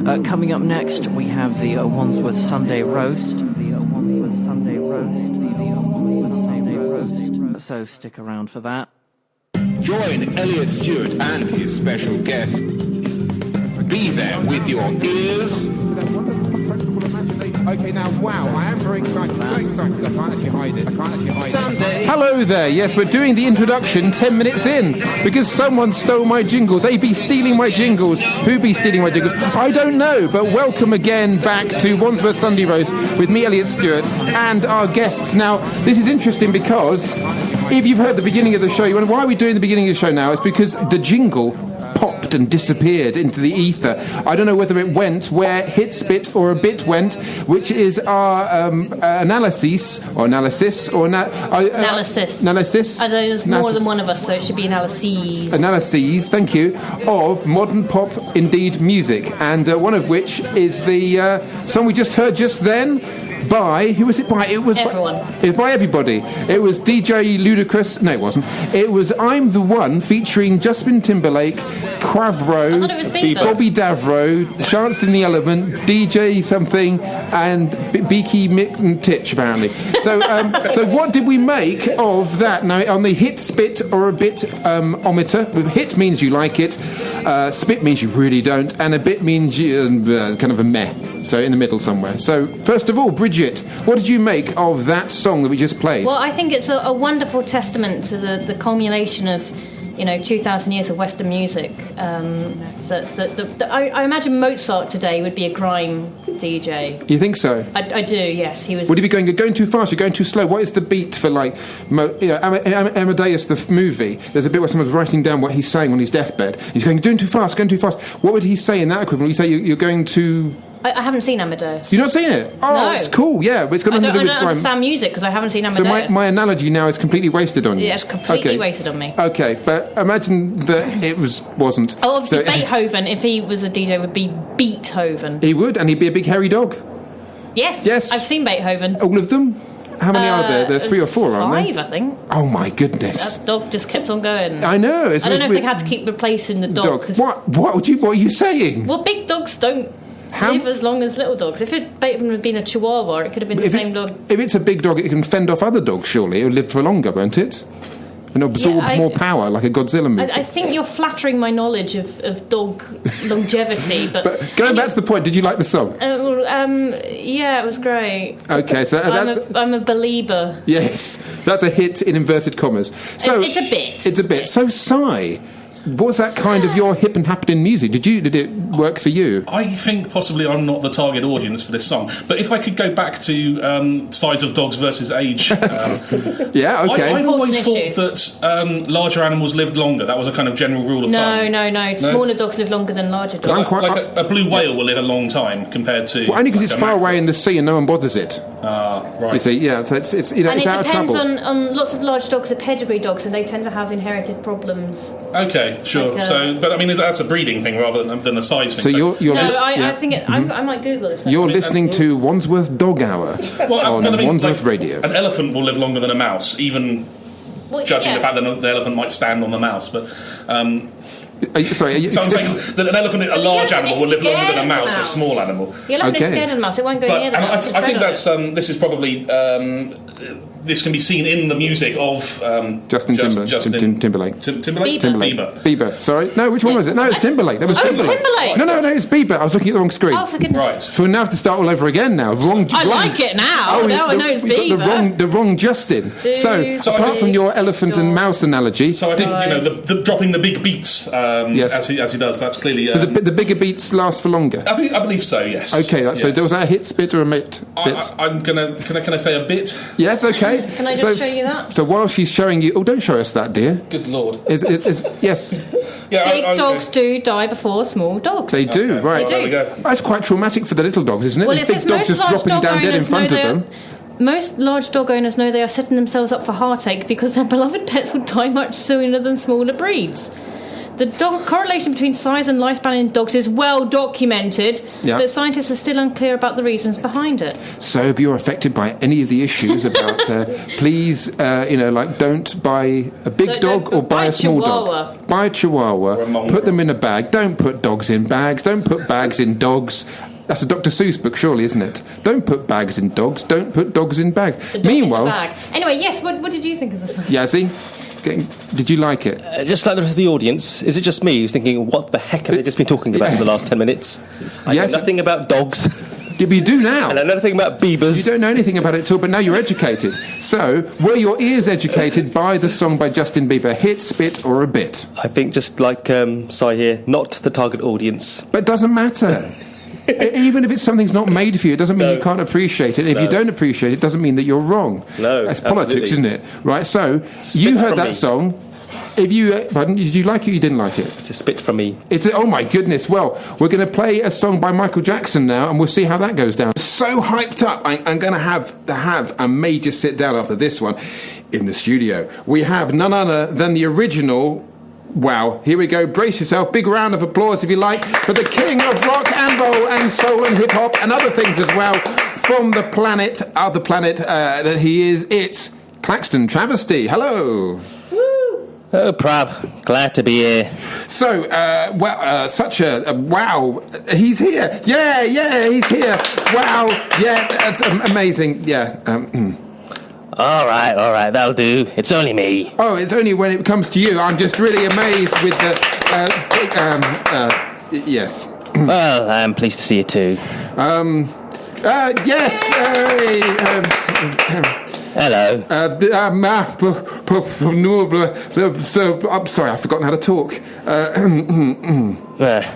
Coming up next, we have the Wandsworth Sunday Roast. So stick around for that. Join Elliot, Stewart and his special guest. Be there with your ears. Okay, now, wow, I am very excited. So excited, I can't actually hide it. Sunday. Hello there. Yes, we're doing the introduction 10 minutes in because someone stole my jingle. They be stealing my jingles. Who be stealing my jingles? I don't know, but welcome again back to Wandsworth Sunday Roast with me, Elliot Stewart, and our guests. Now, this is interesting because if you've heard the beginning of the show, you wonder, why are we doing the beginning of the show now? It's because the jingle popped and disappeared into the ether. I don't know whether it went where hits bit or a bit went, which is our analysis. Analysis. There's more than one of us, so it should be analyses. Analyses, thank you, of modern pop, indeed music, and one of which is the song we just heard just then. By who was it by? It was everyone. It was by everybody. It was DJ Ludacris. No, it wasn't. It was "I'm the One" featuring Justin Timberlake, Quavro, Bobby Davro, Chance in the Element, DJ something, and Beaky Mick and Titch apparently. So, so what did we make of that? Now, on the hit, spit, or a bit ometer, hit means you like it, spit means you really don't, and a bit means kind of a meh. So in the middle somewhere. So first of all, Brigid, what did you make of that song that we just played? Well, I think it's a wonderful testament to the culmination of, 2,000 years of Western music. I imagine Mozart today would be a grime DJ. You think so? I do, yes. He was. Would he be going too fast? You're going too slow. What is the beat for Amadeus the movie? There's a bit where someone's writing down what he's saying on his deathbed. He's going too fast. What would he say in that equivalent? Would he say you're going to? I haven't seen Amadeus. You've not seen it? Oh, no. It's cool, yeah. But it's got nothing to do with I don't understand music because I haven't seen Amadeus. So my analogy now is completely wasted on you. Yeah, it's completely wasted on me. Okay, but imagine that it wasn't. Oh, obviously Beethoven, if he was a DJ, would be Beethoven. He would, and he'd be a big hairy dog. Yes, I've seen Beethoven. All of them? How many are there? There are 3 or 4, aren't there? 5, I think. Oh my goodness! That dog just kept on going. I know. I don't know if they had to keep replacing the dog. What are you saying? Well, big dogs don't live as long as little dogs. If Beethoven had been a Chihuahua, it could have been the same dog. If it's a big dog, it can fend off other dogs. Surely it will live for longer, won't it? And absorb more power, like a Godzilla movie. I think you're flattering my knowledge of dog longevity. But going back to the point, did you like the song? Yeah, it was great. Okay, so I'm a believer. Yes, that's a hit in inverted commas. So it's a bit. It's a bit. So, Psy, was that kind of your hip and happening music? Did it work for you? I think possibly I'm not the target audience for this song. But if I could go back to size of dogs versus age. Yeah, okay. I always thought that larger animals lived longer. That was a kind of general rule of thumb. No. Smaller dogs live longer than larger dogs. A blue whale will live a long time compared to... Well, only because it's far away in the sea and no one bothers it. Right. You see, yeah, so it's and it's out of trouble. And it depends on lots of large dogs are pedigree dogs and they tend to have inherited problems. Okay, sure. But I mean, that's a breeding thing rather than a size thing. So I think I might Google it. You're listening to Wandsworth Dog Hour on Wandsworth Radio. An elephant will live longer than a mouse, even judging the fact that the elephant might stand on the mouse. But so I'm saying that an elephant, a large animal, will live longer than a mouse, a small animal. The elephant is scared of the mouse; it won't go near the mouse. I think that's this is probably. This can be seen in the music of Justin Timberlake. Bieber. Sorry, no. Which one was it? No, it's Timberlake. That was Timberlake. No, it's Bieber. I was looking at the wrong screen. Oh, for goodness! Right. So we now have to start all over again. Now, I like it now. Now I know it's Bieber. The wrong Justin. So apart from your elephant and mouse analogy, so I think the dropping the big beats as he does. That's clearly. So the bigger beats last for longer. I believe so. Yes. Okay. So was that a hit, spit, or a bit? I'm gonna. Can I say a bit? Yes. Okay. Can I just show you that? So while she's showing you... Oh, don't show us that, dear. Good Lord. Yes. Yeah, big dogs do die before small dogs. They do, right. They do. There we go. That's quite traumatic for the little dogs, isn't it? Well, Big dogs just dropping down dead in front of them. Most large dog owners know they are setting themselves up for heartache because their beloved pets will die much sooner than smaller breeds. The correlation between size and lifespan in dogs is well documented, but scientists are still unclear about the reasons behind it. So if you're affected by any of the issues about, please, don't buy a big dog or buy a small dog. Buy a Chihuahua, put them in a bag. Don't put dogs in bags. Don't put bags in dogs. That's a Dr. Seuss book, surely, isn't it? Don't put bags in dogs. Don't put dogs in bags. Meanwhile... Anyway, yes, what did you think of this? Yazzi, did you like it? Just like the rest of the audience, is it just me who's thinking, what the heck have they just been talking about in the last 10 minutes? I know nothing about dogs. Yeah, but you do now. And I know nothing about beavers. You don't know anything about it at all, but now you're educated. So, were your ears educated by the song by Justin Bieber, Hit, Spit, or a Bit? I think just like Si here, not the target audience. But it doesn't matter. Even if it's something's not made for you, it doesn't mean you can't appreciate it. If you don't appreciate it, it doesn't mean that you're wrong. No, that's politics, isn't it? Right, so, you heard that song. If you, pardon, did you like it or you didn't like it? It's a spit from me. Oh my goodness. Well, we're going to play a song by Michael Jackson now, and we'll see how that goes down. So hyped up. I'm going to have a major sit down after this one in the studio. We have none other than the original. Wow, here we go. Brace yourself. Big round of applause, if you like, for the king of rock and roll and soul and hip-hop and other things as well from the planet, that he is. It's Claxton Travesty. Hello. Oh, Prab, glad to be here. So, such a wow. He's here. Yeah, he's here. Wow, yeah, that's amazing. Yeah. All right, that'll do. It's only me. Oh, it's only when it comes to you. I'm just really amazed with the... yes. Well, I'm pleased to see you too. Yes. Hello. I'm sorry, I've forgotten how to talk.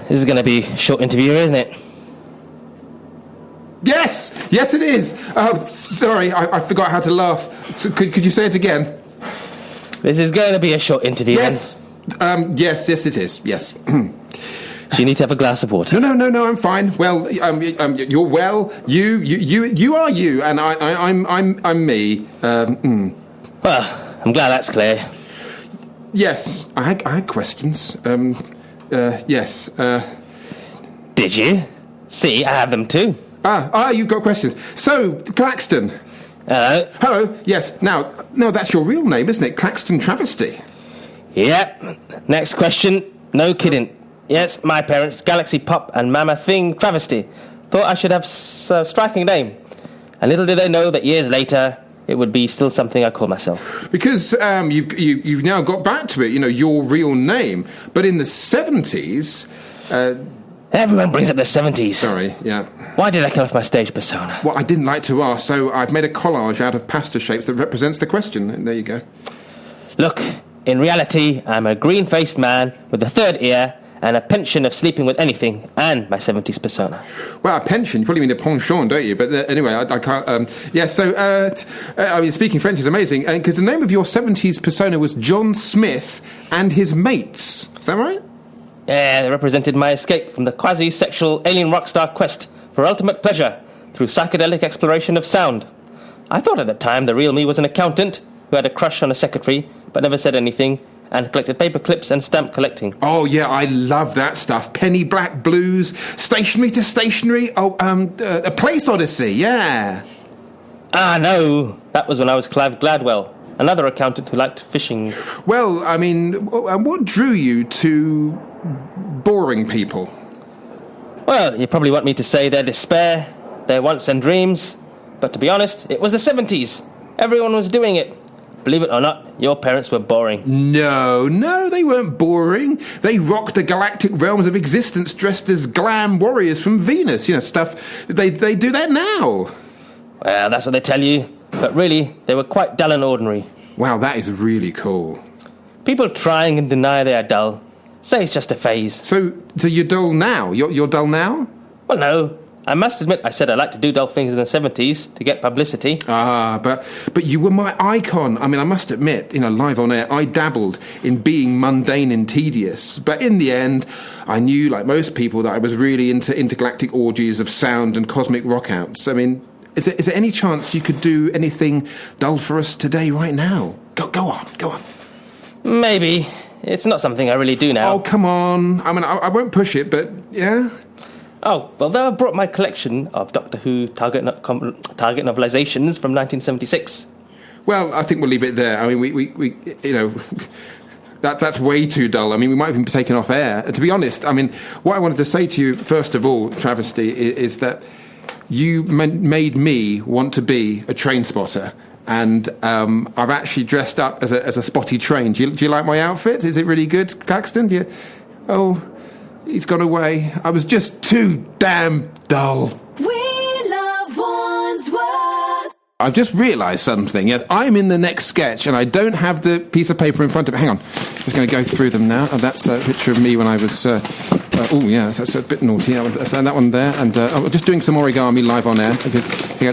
This is going to be a short interview, isn't it? Yes, it is. Sorry, I forgot how to laugh. So could you say it again? This is going to be a short interview. Yes. Yes, it is. Yes. So you need to have a glass of water. No, I'm fine. Well, you're well. You are you, and I'm me. Well, I'm glad that's clear. Yes, I had questions. Yes. Did you? See, I have them too. You've got questions. So, Claxton. Hello. Yes. Now, that's your real name, isn't it? Claxton Travesty. Yep. Next question. No kidding. Yes, my parents, Galaxy Pop and Mama Thing Travesty, thought I should have a striking name. And little did they know that years later, it would be still something I call myself. Because you've now got back to it, your real name. But in the 70s... Everyone brings up the 70s. Sorry, yeah. Why did I cut off my stage persona? Well, I didn't like to ask, so I've made a collage out of pasta shapes that represents the question. And there you go. Look, in reality, I'm a green-faced man with a third ear and a pension of sleeping with anything, and my 70s persona. Well, a pension? You probably mean a penchant, don't you? But anyway, I can't... speaking French is amazing, because the name of your 70s persona was John Smith and his mates. Is that right? Yeah, they represented my escape from the quasi-sexual alien rock star quest for ultimate pleasure through psychedelic exploration of sound. I thought at the time the real me was an accountant who had a crush on a secretary but never said anything, and collected paper clips and stamp collecting. Oh, yeah, I love that stuff. Penny Black Blues, Stationery to Stationery, A Place Odyssey, yeah. No, that was when I was Clive Gladwell, another accountant who liked fishing. Well, I mean, what drew you to boring people? Well, you probably want me to say their despair, their wants and dreams, but to be honest, it was the 70s. Everyone was doing it. Believe it or not, your parents were boring. No, they weren't boring. They rocked the galactic realms of existence dressed as glam warriors from Venus. Stuff. They do that now. Well, that's what they tell you. But really, they were quite dull and ordinary. Wow, that is really cool. People trying and deny they are dull. Say it's just a phase. So you're dull now? You're dull now? Well, no. I must admit I said I liked to do dull things in the 70s to get publicity. But you were my icon. I mean, I must admit, live on air, I dabbled in being mundane and tedious. But in the end, I knew, like most people, that I was really into intergalactic orgies of sound and cosmic rockouts. I mean, is there any chance you could do anything dull for us today, right now? Go on. Maybe. It's not something I really do now. Oh, come on. I mean, I won't push it, but yeah. Oh, well, though I brought my collection of Doctor Who target novelizations from 1976. Well, I think we'll leave it there. I mean, we you know, that's way too dull. I mean, we might have been taken off air. To be honest, I mean, what I wanted to say to you, first of all, Travesty, is that you made me want to be a train spotter. And I've actually dressed up as a spotty train. Do you like my outfit? Is it really good, Claxton? Oh, he's gone away. I was just too damn dull. We love Wandsworth. I've just realised something. Yes, I'm in the next sketch and I don't have the piece of paper in front of me. Hang on. I'm just going to go through them now. And that's a picture of me when I was... oh, yeah, that's a bit naughty. So that one there. And I'm just doing some origami live on air.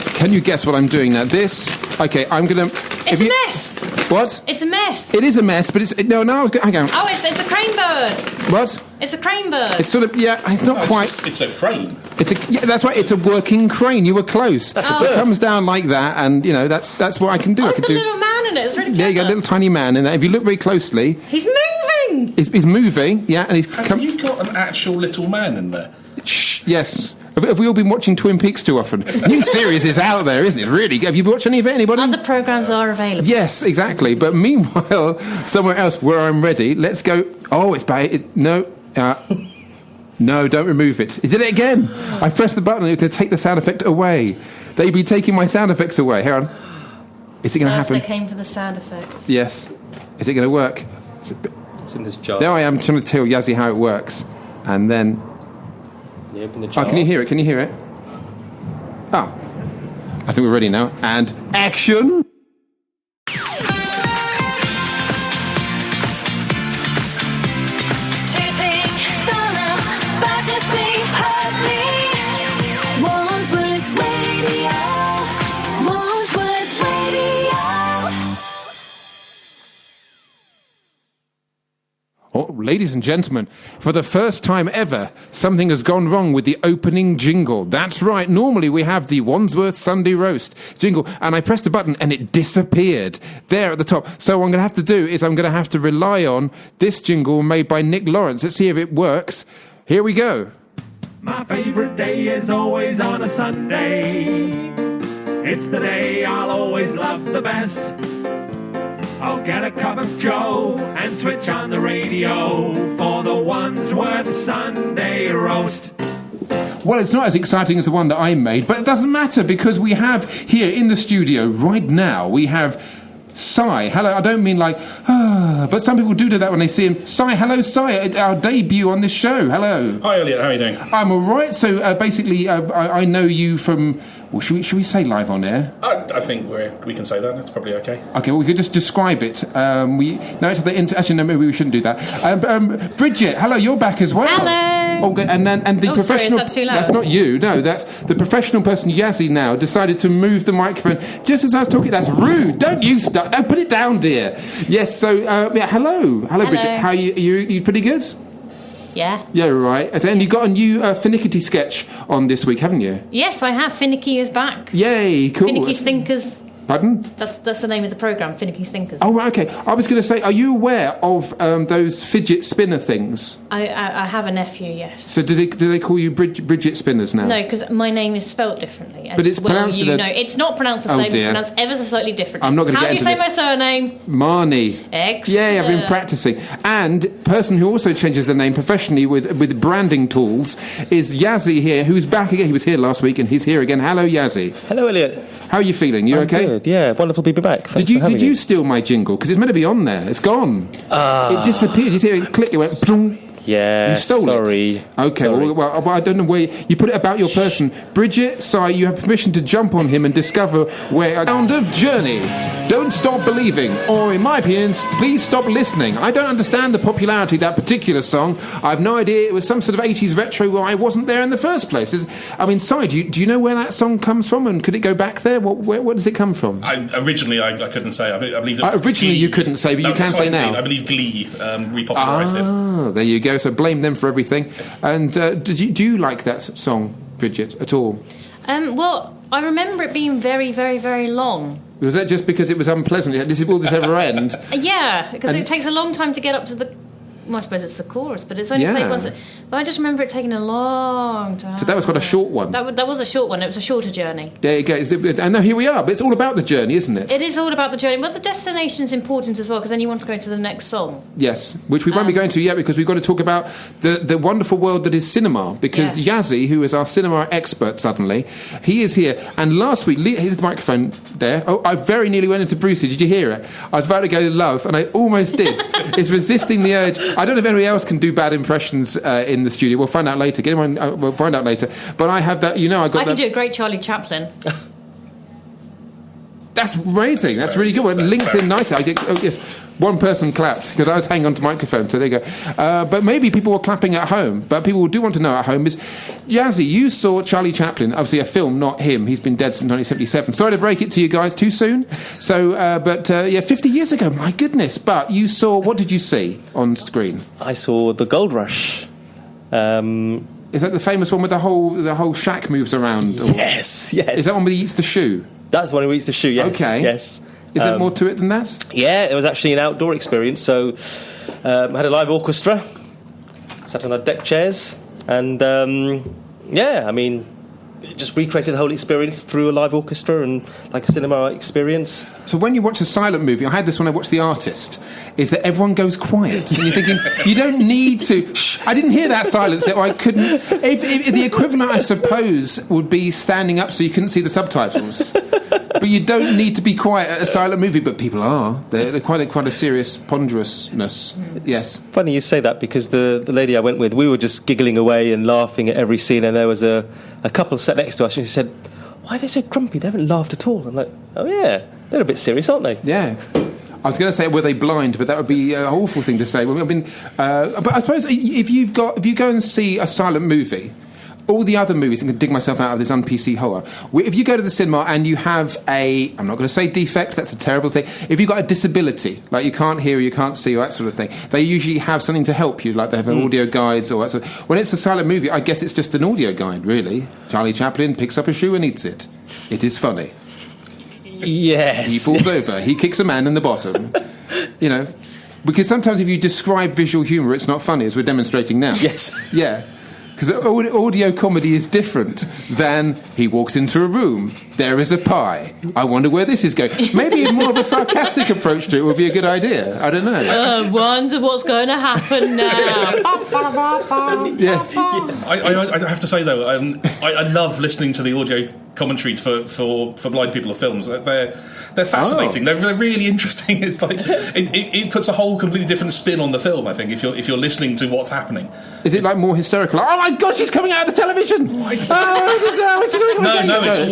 Can you guess what I'm doing now? This... OK, I'm going to... It's a mess. What? It's a mess. It is a mess, but it's... No, I was going... Hang on. Oh, it's a crane bird. What? It's a crane bird. It's sort of... Yeah, it's not quite... It's a crane. Yeah, that's right. It's a working crane. You were close. It comes down like that, and, you know, that's what I can do. Oh, I it's can got do... a little man in it. It's really clever. Yeah, you got a little tiny man in there. If you look very closely... He's moving! He's moving, yeah, and he's... Have you got an actual little man in there? Shh, yes. Have we all been watching Twin Peaks too often? New series is out there, isn't it? Really? Have you watched any of it, anybody? Other programmes are available. Yes, exactly. But meanwhile, somewhere else where I'm ready, let's go... Oh, it's bad. No, don't remove it. He did it again. I pressed the button to take the sound effect away. They've been taking my sound effects away. Hang on. Is it going to happen? They came for the sound effects. Yes. Is it going to work? It's in this jar. There I am trying to tell Yazzi how it works. And then... You open the jar. Oh, can you hear it? Can you hear it? Oh. I think we're ready now. And action! Oh, ladies and gentlemen, for the first time ever, something has gone wrong with the opening jingle. That's right, normally we have the Wandsworth Sunday Roast jingle, and I pressed the button and it disappeared there at the top. So what I'm going to have to do is I'm going to have to rely on this jingle made by Nick Lawrence. Let's see if it works. Here we go. My favourite day is always on a Sunday. It's the day I'll always love the best. I'll get a cup of joe and switch on the radio for the Wandsworth Sunday Roast. Well, it's not as exciting as the one that I made, but it doesn't matter because we have here in the studio right now, we have Si. Hello, I don't mean like, but some people do that when they see him. Si, hello, Si, our debut on this show. Hello. Hi, Elliot, how are you doing? I'm all right. So basically, I know you from... Well, should we say live on air? I think we can say that. That's probably okay. Okay, well, we could just describe it. Actually, no, maybe we shouldn't do that. Brigid, hello, you're back as well. Hello. Okay, and the professional... Sorry, is that too loud? That's not you. No, that's the professional person, Yazzi, now decided to move the microphone just as I was talking. That's rude. Don't you start. No, put it down, dear. Yes. So, hello, Brigid. How are you? You pretty good? Yeah. Yeah, right. And you got a new Finickety sketch on this week, haven't you? Yes, I have. Finicky is back. Yay, cool. Finicky Stinkers. Pardon? That's the name of the programme, Finicky Stinkers. Oh, right, okay. I was going to say, are you aware of those fidget spinner things? I have a nephew, yes. So do they call you Bridget Spinners now? No, because my name is spelt differently. But it's pronounced... it's not pronounced the same. It's pronounced ever so slightly differently. I'm not going to get into this. How do you say my surname? Mahony. Excellent. Yeah, I've been practising. And person who also changes their name professionally with branding tools is Yazzi here, who's back again. He was here last week and he's here again. Hello, Yazzi. Hello, Elliot. How are you feeling? You okay? Good, yeah. Wonderful to be back. Did you steal my jingle? Because it's meant to be on there. It's gone. It disappeared. You see it click, it went... Plong. Yeah, you stole sorry. it. Okay, sorry. Well, I don't know where you put it about your person. Brigid, Si, you have permission to jump on him and discover where a sound of journey. Don't stop believing, or in my opinion, please stop listening. I don't understand the popularity of that particular song. I have no idea. It was some sort of 80s retro where I wasn't there in the first place. I mean, Si, do you know where that song comes from, and could it go back there? Where does it come from? Originally, I couldn't say. I believe it was originally Glee. You couldn't say, but you can say now. I believe Glee repopularised it. Ah, there you go. So blame them for everything. And do you like that song, Brigid, at all? Well, I remember it being very, very, very long. Was that just because it was unpleasant? Will this ever end? Yeah, because it takes a long time to get up to the... Well, I suppose it's the chorus, but it's only played once. But I just remember it taking a long time. So that was quite a short one. That was a short one. It was a shorter journey. There you go. And now here we are. But it's all about the journey, isn't it? It is all about the journey. But the destination's important as well, because then you want to go to the next song. Yes, which we won't be going to yet, because we've got to talk about the wonderful world that is cinema. Because Yazzi, who is our cinema expert suddenly, he is here. And last week, here's the microphone there. Oh, I very nearly went into Brucey. Did you hear it? I was about to go to Love, and I almost did. It's resisting the urge. I don't know if anybody else can do bad impressions in the studio. We'll find out later. We'll find out later. But I have that. I can do a great Charlie Chaplin. That's amazing. That's really good. Well, it links in nicely. Yes. One person clapped because I was hanging on to microphone, so there you go. But maybe people were clapping at home. But people do want to know at home is, Yazzi, you saw Charlie Chaplin, obviously a film, not him. He's been dead since 1977. Sorry to break it to you guys too soon. So, 50 years ago, my goodness. But you saw, what did you see on screen? I saw The Gold Rush. Is that the famous one where the whole shack moves around? Yes. Is that one where he eats the shoe? That's the one who eats the shoe, yes. Okay. Yes. Is there more to it than that? Yeah, it was actually an outdoor experience. So I had a live orchestra, sat on our deck chairs, and it just recreated the whole experience through a live orchestra and like a cinema experience. So when you watch a silent movie, I had this when I watched The Artist, is that everyone goes quiet. And you're thinking, you don't need to... Shh, I didn't hear that silence, or I couldn't... If the equivalent, I suppose, would be standing up so you couldn't see the subtitles. But you don't need to be quiet at a silent movie, but people are. They're quite a serious ponderousness. Yes. It's funny you say that, because the lady I went with, we were just giggling away and laughing at every scene, and there was a couple sat next to us, and she said, "Why are they so grumpy? They haven't laughed at all." I'm like, "Oh yeah, they're a bit serious, aren't they?" Yeah. I was going to say, were they blind? But that would be an awful thing to say. But I suppose if you go and see a silent movie, all the other movies, I'm going to dig myself out of this un-PC horror. If you go to the cinema and you have I'm not going to say defect, that's a terrible thing. If you've got a disability, like you can't hear or you can't see or that sort of thing, they usually have something to help you, like they have audio guides or that sort of. When it's a silent movie, I guess it's just an audio guide, really. Charlie Chaplin picks up a shoe and eats it. It is funny. Yes. He falls over. He kicks a man in the bottom. Because sometimes if you describe visual humour, it's not funny, as we're demonstrating now. Yes. Yeah. Because audio comedy is different than he walks into a room, there is a pie. I wonder where this is going. Maybe more of a sarcastic approach to it would be a good idea. I don't know. I wonder what's going to happen now. Yes. I have to say, though, I love listening to the audio commentaries for blind people of films. They're fascinating. They're really interesting. It's like it puts a whole completely different spin on the film, I think, if you're listening to what's happening. Is it like more hysterical? Like, oh my God, she's coming out of the television! No,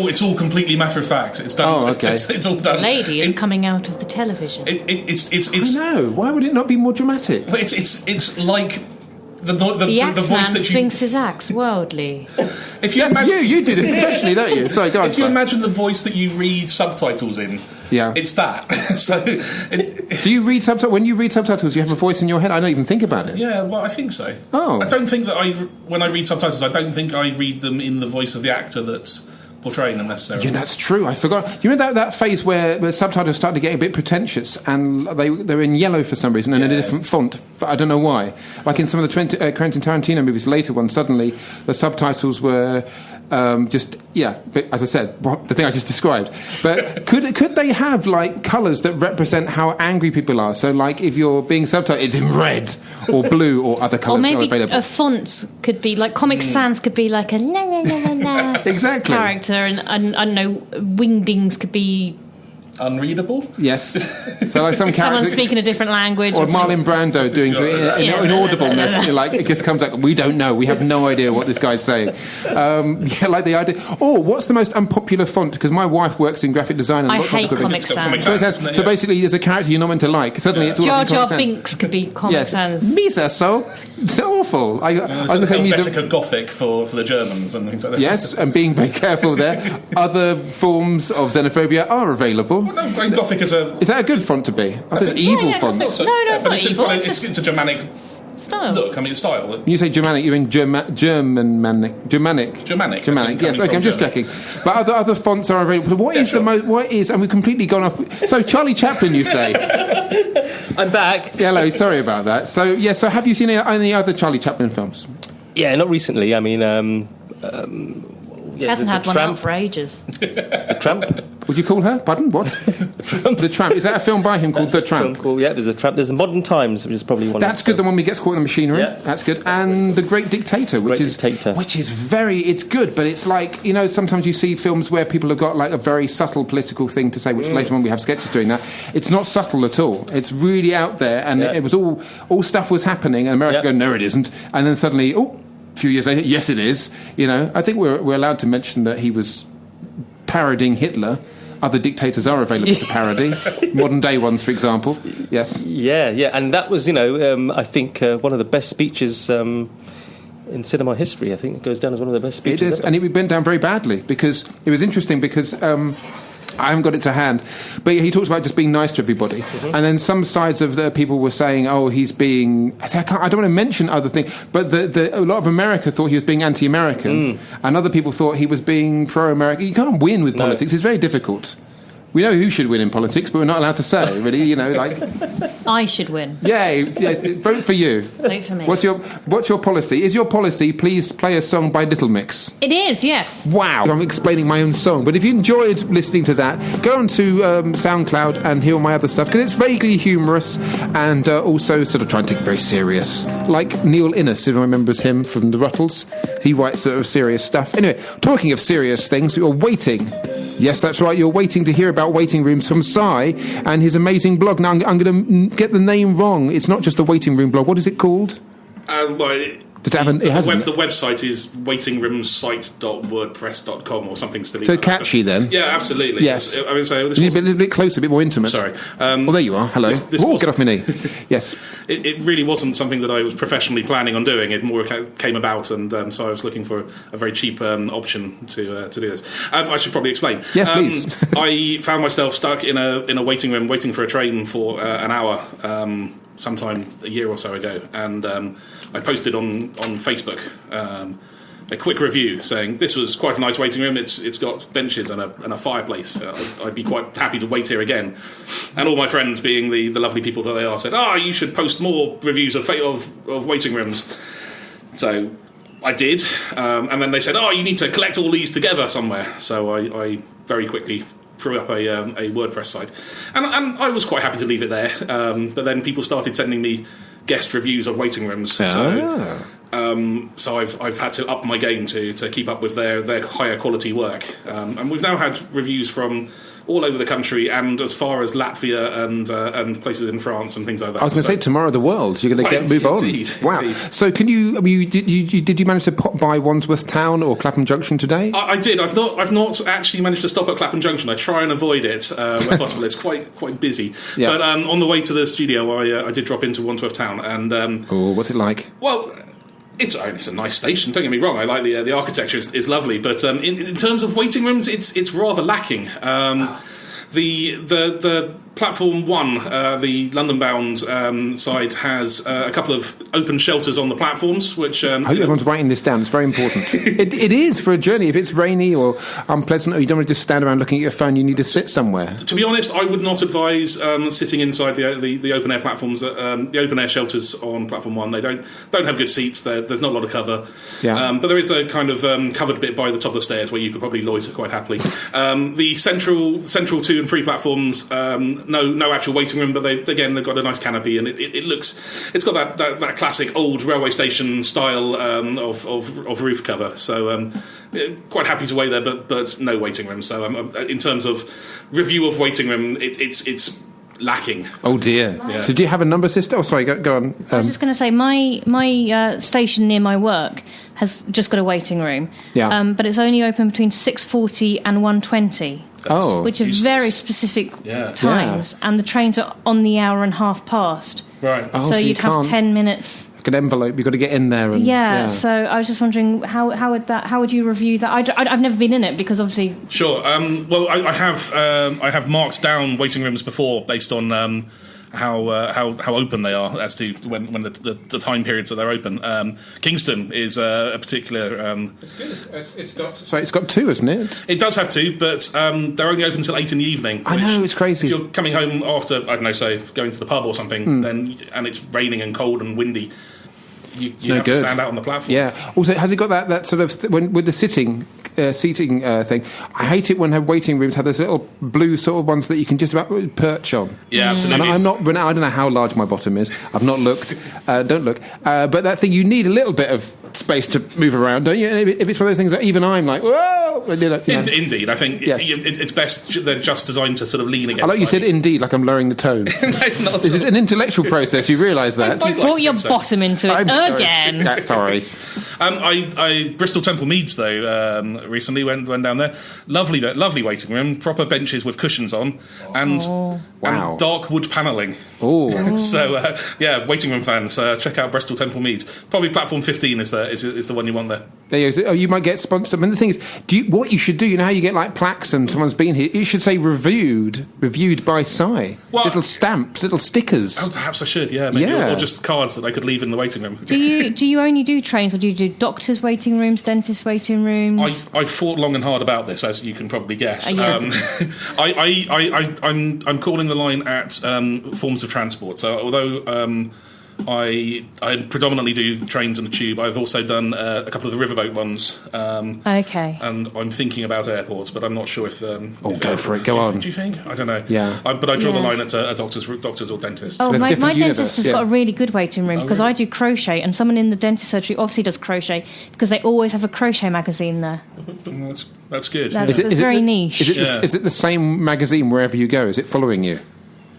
it's all completely matter of fact. It's done. Oh, okay. It's all done. The lady is coming out of the television. It's. I know. Why would it not be more dramatic? But it's like. The axe voice man that swings his axe worldly. If you do this professionally, don't you? Sorry, go on. If you imagine the voice that you read subtitles in, it's that. Do you read subtitles? When you read subtitles, you have a voice in your head? I don't even think about it. Yeah, well, I think so. Oh, I don't think that when I read subtitles, I don't think I read them in the voice of the actor that's portraying them necessarily. Yeah, that's true. I forgot. You remember that phase where subtitles started getting a bit pretentious and they were in yellow for some reason and in a different font. I don't know why. Like in some of the Quentin Tarantino movies, later ones, suddenly the subtitles were as I said, the thing I just described. But could they have like colours that represent how angry people are? So like if you're being subtitled, it's in red or blue or other colours. Or maybe available. a font could be like Comic Sans could be like a na na na na na exactly character, and I don't know, wingdings could be unreadable. Yes. So like some character, someone speaking a different language, or Marlon Brando doing inaudibleness. Like it just comes like, we don't know. We have no idea what this guy's saying. Like the idea. Oh, what's the most unpopular font? Because my wife works in graphic design. And I hate Comic Sans. So basically, there's a character you're not meant to like. Suddenly, it's all Jar Jar Binks could be Comic Sans. Misa, so it's awful. I was going to say Helvetica Gothic for the Germans and things like that. Yes, and being very careful there. Other forms of xenophobia are available. Well, no, Gothic is that a good font to be? I think it's an evil font. I think so. No, it's not evil. It's a Germanic Style. look. I mean, style. When you say Germanic, you mean Germanic? Germanic. Germanic. Coming Yes. Okay, from I'm just Germany. checking. But other fonts are available. But what is the most? What is? And we've completely gone off. So Charlie Chaplin, you say? I'm back. Hello. Sorry about that. So yeah. So have you seen any other Charlie Chaplin films? Yeah, not recently. I mean, He hasn't had one out for ages. The Tramp. Would you call her? Pardon? What? The Tramp. Is that a film by him called The Tramp? There's The Tramp. There's Modern Times, which is probably one. That's good. The one we gets caught in the machinery. Yeah. That's good. And The Great Dictator, which is it's good, but it's like, you know, sometimes you see films where people have got like a very subtle political thing to say, which later on we have sketches doing that. It's not subtle at all. It's really out there, and it was all stuff was happening, and America go, no, it isn't, and then suddenly, a few years later, yes, it is. You know, I think we're allowed to mention that he was parodying Hitler. Other dictators are available to parody, modern day ones, for example. Yes. Yeah, and that was, I think one of the best speeches in cinema history. I think it goes down as one of the best speeches. It is, and it went down very badly because it was interesting because. I haven't got it to hand, but he talks about just being nice to everybody, and then some sides of the people were saying, "Oh, he's being." I don't want to mention other things, but a lot of America thought he was being anti-American, and other people thought he was being pro-American. You can't win with politics; it's very difficult. We know who should win in politics, but we're not allowed to say. Really, I should win. Yeah, vote for you. Vote for me. What's your policy? Is your policy please play a song by Little Mix? It is, yes. Wow. I'm explaining my own song, but if you enjoyed listening to that, go on to SoundCloud and hear all my other stuff, because it's vaguely humorous and also sort of trying to take it very serious. Like Neil Innes, if anyone remembers him from the Ruttles. He writes sort of serious stuff. Anyway, talking of serious things, you're waiting. Yes, that's right, you're waiting to hear about waiting rooms from Si and his amazing blog. Now, I'm going to get the name wrong. It's not just a waiting room blog. What is it called? The website is waitingroomsite.wordpress.com or something silly. So like catchy that. then? Yeah, absolutely. Yes. I mean, so this you need a little bit closer, a bit more intimate. Sorry. Well, there you are. Hello. Get off my knee. Yes. It really wasn't something that I was professionally planning on doing. It more came about, and so I was looking for a very cheap option to do this. I should probably explain. Yes, please. I found myself stuck in a waiting room, waiting for a train for an hour. Sometime a year or so ago, and I posted on Facebook a quick review saying this was quite a nice waiting room. It's got benches and a fireplace. I'd be quite happy to wait here again. And all my friends, being the lovely people that they are, said, you should post more reviews of waiting rooms. So I did, and then they said, you need to collect all these together somewhere. So I very quickly threw up a WordPress site, and I was quite happy to leave it there. But then people started sending me guest reviews of waiting rooms, so I've had to up my game to keep up with their higher quality work. And we've now had reviews from all over the country and as far as Latvia and places in France and things like that. I was going to say tomorrow the world. You're going to move on. Wow. Indeed. So can you? Did you manage to pop by Wandsworth Town or Clapham Junction today? I did. I've not actually managed to stop at Clapham Junction. I try and avoid it where possible. It's quite busy. Yeah. But on the way to the studio, I did drop into Wandsworth Town and. What's it like? Well. It's a nice station. Don't get me wrong. I like the architecture is lovely, but in terms of waiting rooms, it's rather lacking. The platform 1, the London-bound side, has a couple of open shelters on the platforms, which... I hope everyone's writing this down. It's very important. It is for a journey. If it's rainy or unpleasant or you don't want to just stand around looking at your phone, you need to sit somewhere. To be honest, I would not advise sitting inside the open-air platforms. The open-air shelters on platform 1, they don't have good seats. There's not a lot of cover. Yeah. But there is a kind of covered bit by the top of the stairs where you could probably loiter quite happily. The central 2 and 3 platforms... No actual waiting room, but they've got a nice canopy, and it's got that classic old railway station style of roof cover. So quite happy to wait there, but no waiting room. So in terms of review of waiting room, it's lacking. Oh dear. Yeah. So do you have a number system? Oh, sorry, go on. I was just going to say my station near my work has just got a waiting room. Yeah. But it's only open between 6:40 and 1:20. Which are very specific times, and the trains are on the hour and half past. Right. So you'd have 10 minutes. Like an envelope, you've got to get in there. And, so I was just wondering how would you review that? I've never been in it because obviously. Sure. Well, I have marked down waiting rooms before based on open they are as to when the time periods that they're open. Kingston is a particular. It's got 2, isn't it? It does have 2, but they're only open until 8 in the evening. I know, it's crazy. If you're coming home after, I don't know, say going to the pub or something, then and it's raining and cold and windy, you have to stand out on the platform. Yeah. Also, has it got that sort of with the seating thing? I hate it when waiting rooms have those little blue sort of ones that you can just about perch on. Yeah, absolutely. And I don't know how large my bottom is. I've not looked. Don't look. But that thing, you need a little bit of space to move around, don't you? And if it's one of those things that even I'm like, whoa! Indeed, I think yes. It's best they're just designed to sort of lean against. I like you said indeed, like I'm lowering the tone. No, this is an intellectual process, you realise that. You brought your bottom into it again. Sorry. I Bristol Temple Meads, though, recently went down there. Lovely waiting room, proper benches with cushions on, and dark wood panelling. Oh, so waiting room fans, check out Bristol Temple Meads. Probably platform 15 is the one you want there. There you go. Oh, you might get sponsored. And the thing is, what you should do, you know how you get like plaques and someone's been here, you should say reviewed by Si. Little stamps, little stickers. Oh, perhaps I should, maybe. Or just cards that I could leave in the waiting room. Do you only do trains, or do you do doctors' waiting rooms, dentists' waiting rooms? I thought long and hard about this, as you can probably guess. I'm calling the line at forms of transport. So although I predominantly do trains and the tube, I've also done a couple of the riverboat ones. Okay. And I'm thinking about airports, but I'm not sure if... go for it. Go on. Do you think? I don't know. Yeah. But I draw the line at doctors or dentists. Oh, my dentist has got a really good waiting room because I do crochet, and someone in the dentist surgery obviously does crochet because they always have a crochet magazine there. That's good. That's very niche. Is it the same magazine wherever you go? Is it following you?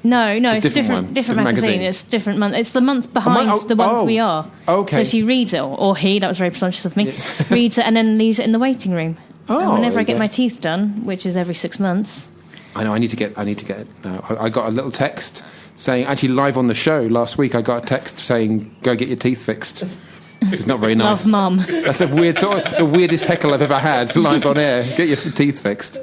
No, it's a different magazine. It's different month. It's the month behind the month we are. Okay. So she reads it, or he, that was very presumptuous of me, reads it and then leaves it in the waiting room. And whenever I get my teeth done, which is every 6 months. I know, I need to get it. I got a little text saying, actually live on the show last week, I got a text saying, go get your teeth fixed. It's not very nice. Love, Mum. That's the weirdest heckle I've ever had, live on air. Get your teeth fixed.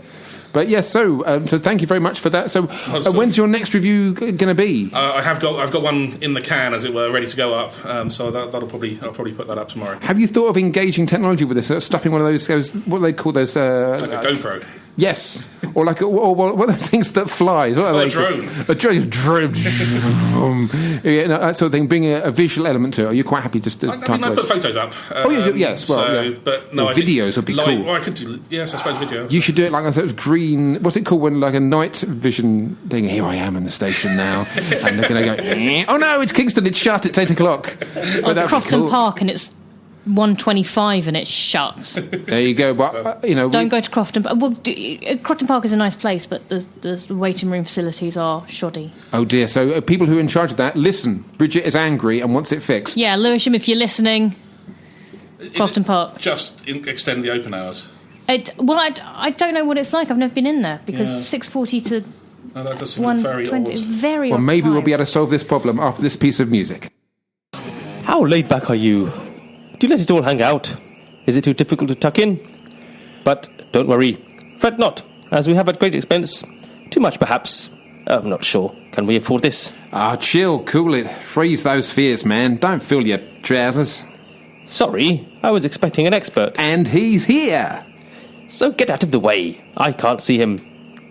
But yes, so thank you very much for that. So when's your next review going to be? I've got one in the can, as it were, ready to go up. So I'll probably put that up tomorrow. Have you thought of engaging technology with this? Stopping one of those what do they call those? Like a GoPro. Yes, or like or what are the things that flies? What are they? A drone. A drone. That sort of thing. Bring a visual element to it. Are you quite happy just to? I put photos up. Yes. Well, but no, videos would be cool. Well, I could do. Yes, I suppose video. You should do it like those green. What's it called when like a night vision thing? Here I am in the station now, and they're going to go. Oh no, it's Kingston. It's shut. It's 8 o'clock. Crofton Park, and it's 1:25 and it's shut. There you go. But don't go to Crofton. Well, Crofton Park is a nice place, but the waiting room facilities are shoddy. Oh dear. So people who are in charge of that, listen. Brigid is angry and wants it fixed. Yeah, Lewisham, if you're listening, Crofton Park. Just extend the open hours. I don't know what it's like. I've never been in there because 6:40 to. No, that does seem very odd. Very well, odd maybe time. we'll be able to solve this problem after this piece of music. How laid back are you? Do you let it all hang out? Is it too difficult to tuck in? But don't worry. Fret not, as we have at great expense. Too much, perhaps. I'm not sure. Can we afford this? Chill, cool it. Freeze those fears, man. Don't fill your trousers. Sorry, I was expecting an expert. And he's here. So get out of the way. I can't see him.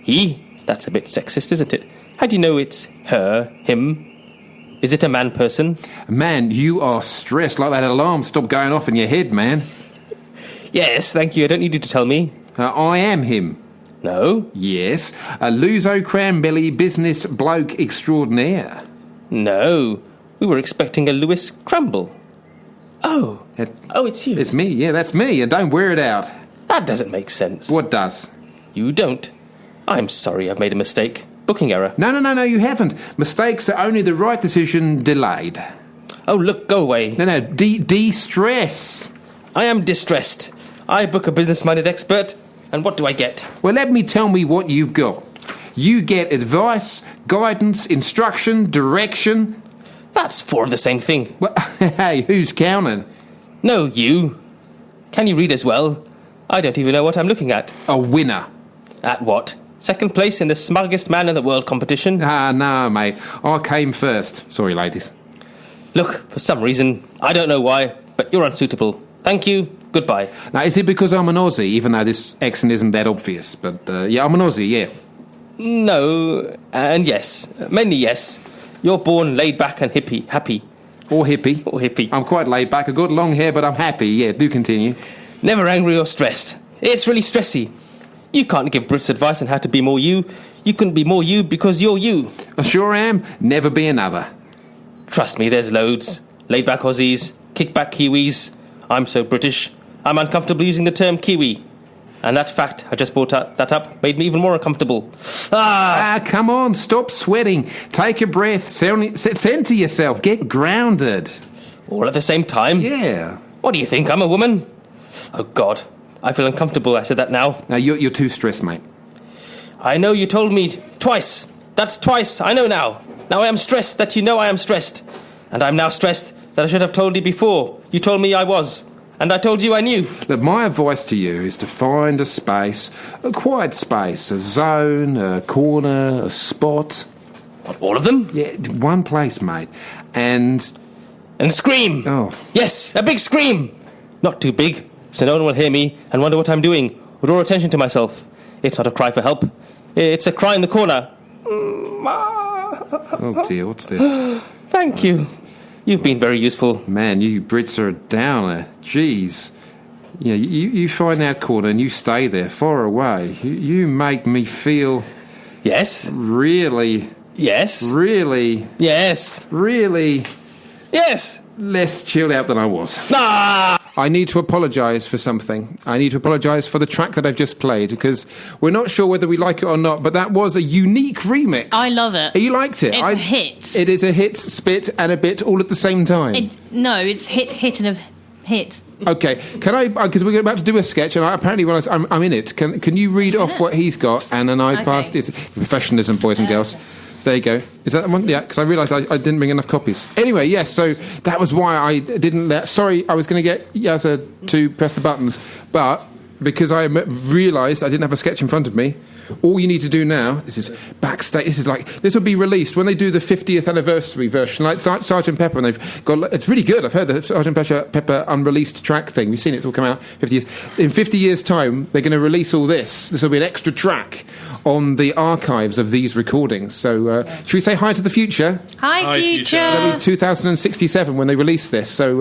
He? That's a bit sexist, isn't it? How do you know it's her, him? Is it a man person? Man, you are stressed like that alarm stopped going off in your head, man. Yes, thank you. I don't need you to tell me. I am him. No? Yes. A Luso Cranbelly business bloke extraordinaire. No. We were expecting a Lewis Crumble. Oh. It's you. It's me. Yeah, that's me. And don't wear it out. That doesn't make sense. What does? You don't. I'm sorry I've made a mistake. Booking error. No, you haven't. Mistakes are only the right decision delayed. Oh, look, go away. No, de-stress. I am distressed. I book a business-minded expert, and what do I get? Well, let me tell me what you've got. You get advice, guidance, instruction, direction. That's 4 of the same thing. Well, hey, who's counting? No, you. Can you read as well? I don't even know what I'm looking at. A winner. At what? Second place in the smuggest man in the world competition. Ah, no, mate. I came first. Sorry, ladies. Look, for some reason, I don't know why, but you're unsuitable. Thank you. Goodbye. Now, is it because I'm an Aussie, even though this accent isn't that obvious? But, yeah, I'm an Aussie, yeah. No, and yes. Mainly yes. You're born laid back and happy. Or hippie. Or hippie. I'm quite laid back. I've got long hair, but I'm happy. Yeah, do continue. Never angry or stressed. It's really stressy. You can't give Brits advice on how to be more you. You couldn't be more you because you're you. I sure am. Never be another. Trust me, there's loads. Laid back Aussies, kick back Kiwis. I'm so British. I'm uncomfortable using the term Kiwi. And that fact, I just brought that up, made me even more uncomfortable. Come on, stop sweating. Take a breath. Center yourself. Get grounded. All at the same time? Yeah. What do you think, I'm a woman? Oh, God. I feel uncomfortable I said that now. No, you're too stressed, mate. I know you told me twice. That's twice. I know now. Now I am stressed that you know I am stressed. And I'm now stressed that I should have told you before. You told me I was. And I told you I knew. Look, my advice to you is to find a space, a quiet space, a zone, a corner, a spot. Not all of them? Yeah, one place, mate. And scream. Oh. Yes, a big scream. Not too big, so no one will hear me and wonder what I'm doing or draw attention to myself. It's not a cry for help. It's a cry in the corner. Oh dear, what's this? Thank you. You've been very useful. Man, you Brits are a downer. Jeez. Yeah, you find that corner and you stay there, far away. You make me feel... Yes? Really... Yes? Really... Yes? Really... Yes? Less chilled out than I was. Ah! I need to apologise for something. I need to apologise for the track that I've just played, because we're not sure whether we like it or not, but that was a unique remix. I love it. You liked it? It's a hit. It is a hit, spit, and a bit all at the same time. It's hit, and a hit. Okay, can I, because we're about to do a sketch, and I apparently realised I'm in it. Can you read off what he's got, and then I passed it. Professionalism, boys and girls. There you go. Is that the one? Yeah, because I realised I didn't bring enough copies. Anyway, yes, so that was why I didn't let... Sorry, I was going to get Yazzi to press the buttons, but because I realised I didn't have a sketch in front of me, all you need to do now, this is backstage, this will be released when they do the 50th anniversary version, like Sgt. Pepper, and they've got... It's really good. I've heard the Sgt. Pepper unreleased track thing. You've seen it. It's all come out 50 years. In 50 years' time, they're going to release all this. This will be an extra track on the archives of these recordings. So, should we say hi to the future? Hi, future! That'll be 2067 when they release this. So,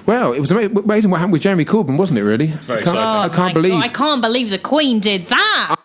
well, it was amazing what happened with Jeremy Corbyn, wasn't it, really? Very exciting. I can't believe... I can't believe the Queen did that!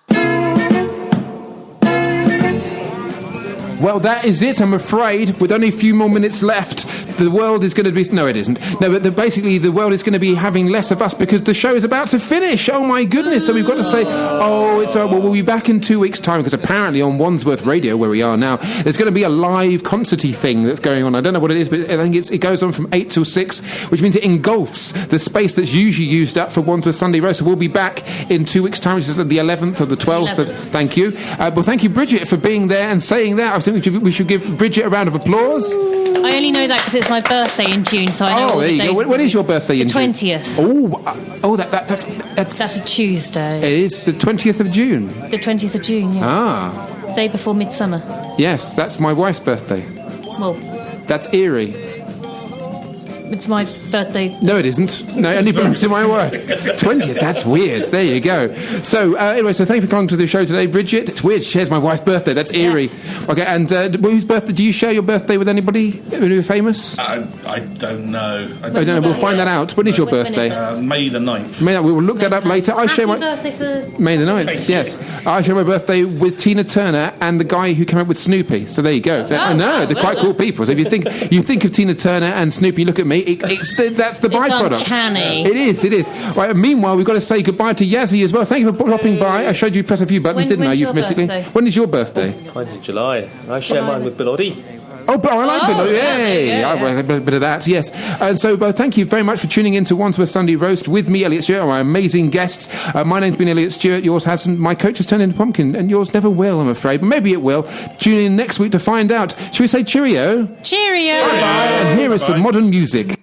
Well, that is it, I'm afraid. With only a few more minutes left, the world is going to be... No, it isn't. No, but basically the world is going to be having less of us because the show is about to finish. Oh, my goodness. So we've got to say, we'll be back in 2 weeks' time because apparently on Wandsworth Radio, where we are now, there's going to be a live concerty thing that's going on. I don't know what it is, but I think it goes on from 8 till 6, which means it engulfs the space that's usually used up for Wandsworth Sunday Roast. So we'll be back in 2 weeks' time, which is the 11th or the 12th. Thank you. Well, thank you, Brigid, for being there and saying that. I think we should give Brigid a round of applause. I only know that because it's my birthday in June, so I know all there the you days. go. When is your birthday in June? 20th. That's a Tuesday. It is the 20th of June. The 20th of June, yeah. Ah. Day before midsummer. Yes, that's my wife's birthday. Well. That's eerie. It's my birthday. No, it isn't. No, it only belongs to my wife. 20th, that's weird. There you go. So, anyway, so thank you for coming to the show today, Brigid. It's weird, she shares my wife's birthday. That's eerie. Yes. Okay, and whose birthday? Do you share your birthday with anybody who are famous? I don't know. I don't know. We'll find that out. When is your birthday? May the 9th. We will look that up later. I share my birthday for May the 9th, yes. I share my birthday with Tina Turner and the guy who came up with Snoopy. So there you go. They're quite cool people. So if you think of Tina Turner and Snoopy, look at me. That's the byproduct. It's uncanny. It is. Right, meanwhile, we've got to say goodbye to Yazzi as well. Thank you for dropping by. I showed you press a few buttons, didn't I, euphemistically? When is your birthday? Mine's in July. I share mine with Bill Oddie. Oh, I like Bill. Yay! A bit of that, yes. And so, thank you very much for tuning in to Wandsworth Sunday Roast with me, Elliot Stewart, my amazing guests. My name's been Elliot Stewart. Yours hasn't. My coach has turned into Pumpkin, and yours never will, I'm afraid. But maybe it will. Tune in next week to find out. Shall we say cheerio? Cheerio! Bye-bye. And here is some modern music.